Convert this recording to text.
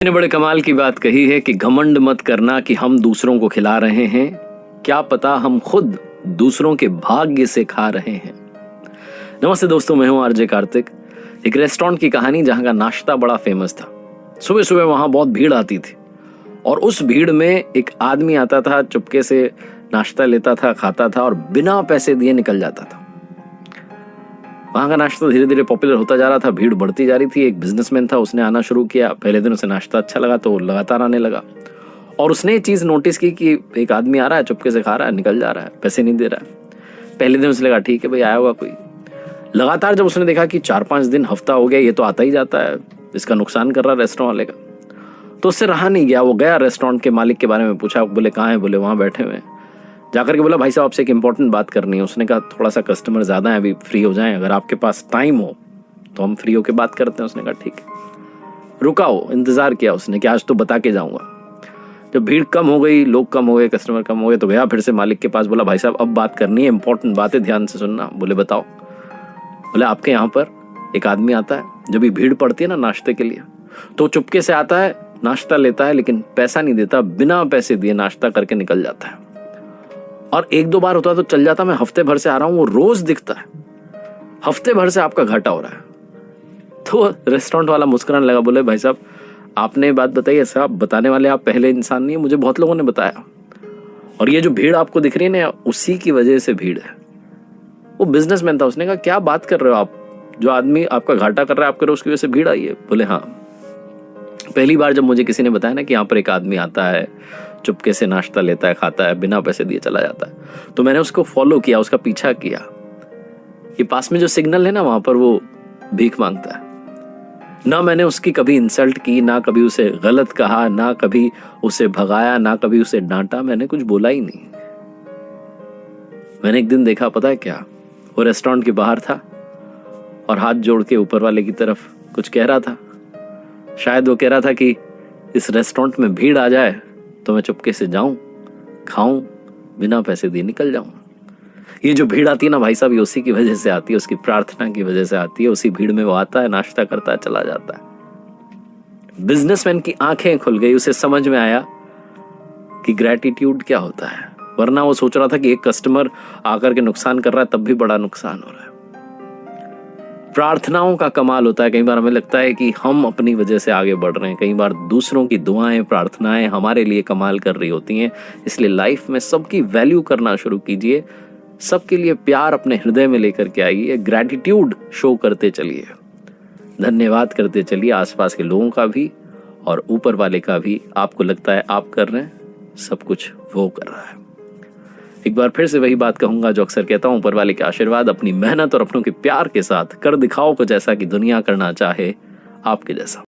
मैंने बड़े कमाल की बात कही है कि घमंड मत करना कि हम दूसरों को खिला रहे हैं, क्या पता हम खुद दूसरों के भाग्य से खा रहे हैं। नमस्ते दोस्तों, मैं हूं आरजे कार्तिक। एक रेस्टोरेंट की कहानी जहां का नाश्ता बड़ा फेमस था। सुबह सुबह वहां बहुत भीड़ आती थी और उस भीड़ में एक आदमी आता था, चुपके से नाश्ता लेता था, खाता था और बिना पैसे दिए निकल जाता था। वहां का नाश्ता धीरे धीरे पॉपुलर होता जा रहा था, भीड़ बढ़ती जा रही थी। एक बिजनेसमैन था, उसने आना शुरू किया। पहले दिन उसे नाश्ता अच्छा लगा तो लगातार आने लगा और उसने ये चीज नोटिस की कि एक आदमी आ रहा है, चुपके से खा रहा है, निकल जा रहा है, पैसे नहीं दे रहा है। पहले दिन उसे लगा ठीक है भाई, आया होगा कोई। लगातार जब उसने देखा कि 4-5 दिन, हफ्ता हो गया, ये तो आता ही जाता है, इसका नुकसान कर रहा है रेस्टोरेंट वाले का, तो उससे रहा नहीं गया। वो गया रेस्टोरेंट के मालिक के बारे में पूछा। बोले कहाँ है? बोले वहां बैठे हुए हैं। जाकर के बोला भाई साहब आपसे एक इंपॉर्टेंट बात करनी है। उसने कहा थोड़ा सा कस्टमर ज्यादा है, अभी फ्री हो जाएं, अगर आपके पास टाइम हो तो हम फ्री होके बात करते हैं। उसने कहा ठीक है। रुका हो, इंतजार किया उसने कि आज तो बता के जाऊंगा। जब भीड़ कम हो गई, लोग कम हो गए, कस्टमर कम हो गए, तो गया फिर से मालिक के पास। बोला भाई साहब अब बात करनी है, इंपॉर्टेंट बात है, ध्यान से सुनना। बोले बताओ। बोले आपके यहाँ पर एक आदमी आता है, जब भी भीड़ पड़ती है ना नाश्ते के लिए, तो चुपके से आता है, नाश्ता लेता है, लेकिन पैसा नहीं देता, बिना पैसे दिए नाश्ता करके निकल जाता है। और 1-2 बार होता तो चल जाता, मैं हफ्ते भर से आ रहा हूं, वो रोज दिखता है, हफ्ते भर से आपका घाटा हो रहा है। तो रेस्टोरेंट वाला मुस्कुराने लगा। बोले भाई साहब आपने बात बताई, ऐसा बताने वाले आप पहले इंसान नहीं है, मुझे बहुत लोगों ने बताया, और ये जो भीड़ आपको दिख रही है ना, उसी की वजह से भीड़ है। वो बिजनेसमैन था, उसने कहा क्या बात कर रहे हो आप, जो आदमी आपका घाटा कर रहा है, आप कर रहे हो, उसकी वजह से भीड़ आई है। बोले हाँ, पहली बार जब मुझे किसी ने बताया ना कि यहाँ पर एक आदमी आता है, चुपके से नाश्ता लेता है, खाता है, बिना पैसे दिए चला जाता है, तो मैंने उसको फॉलो किया, उसका पीछा किया। ये पास में जो सिग्नल है ना, वहां पर वो भीख मांगता है। ना मैंने उसकी कभी इंसल्ट की, ना कभी उसे गलत कहा, ना कभी उसे भगाया, ना कभी उसे डांटा, मैंने कुछ बोला ही नहीं। मैंने एक दिन देखा, पता है क्या, वो रेस्टोरेंट के बाहर था और हाथ जोड़ के ऊपर वाले की तरफ कुछ कह रहा था। शायद वो कह रहा था कि इस रेस्टोरेंट में भीड़ आ जाए तो मैं चुपके से जाऊं, खाऊं, बिना पैसे दिए निकल जाऊं। ये जो भीड़ आती है ना भाई साहब, ये उसी की वजह से आती है, उसकी प्रार्थना की वजह से आती है। उसी भीड़ में वो आता है, नाश्ता करता है, चला जाता है। बिजनेसमैन की आंखें खुल गई, उसे समझ में आया कि ग्रैटिट्यूड क्या होता है। वरना वो सोच रहा था कि एक कस्टमर आकर के नुकसान कर रहा है, तब भी बड़ा नुकसान हो रहा है। प्रार्थनाओं का कमाल होता है। कई बार हमें लगता है कि हम अपनी वजह से आगे बढ़ रहे हैं, कई बार दूसरों की दुआएं, प्रार्थनाएं हमारे लिए कमाल कर रही होती हैं। इसलिए लाइफ में सबकी वैल्यू करना शुरू कीजिए, सबके लिए प्यार अपने हृदय में लेकर के आइए, ग्रैटिट्यूड शो करते चलिए, धन्यवाद करते चलिए, आसपास के लोगों का भी और ऊपर वाले का भी। आपको लगता है आप कर रहे हैं, सब कुछ वो कर रहा है। एक बार फिर से वही बात कहूंगा जो अक्सर कहता हूं, ऊपर वाले के आशीर्वाद, अपनी मेहनत और अपनों के प्यार के साथ कर दिखाओ कुछ ऐसा कि दुनिया करना चाहे आपके जैसा।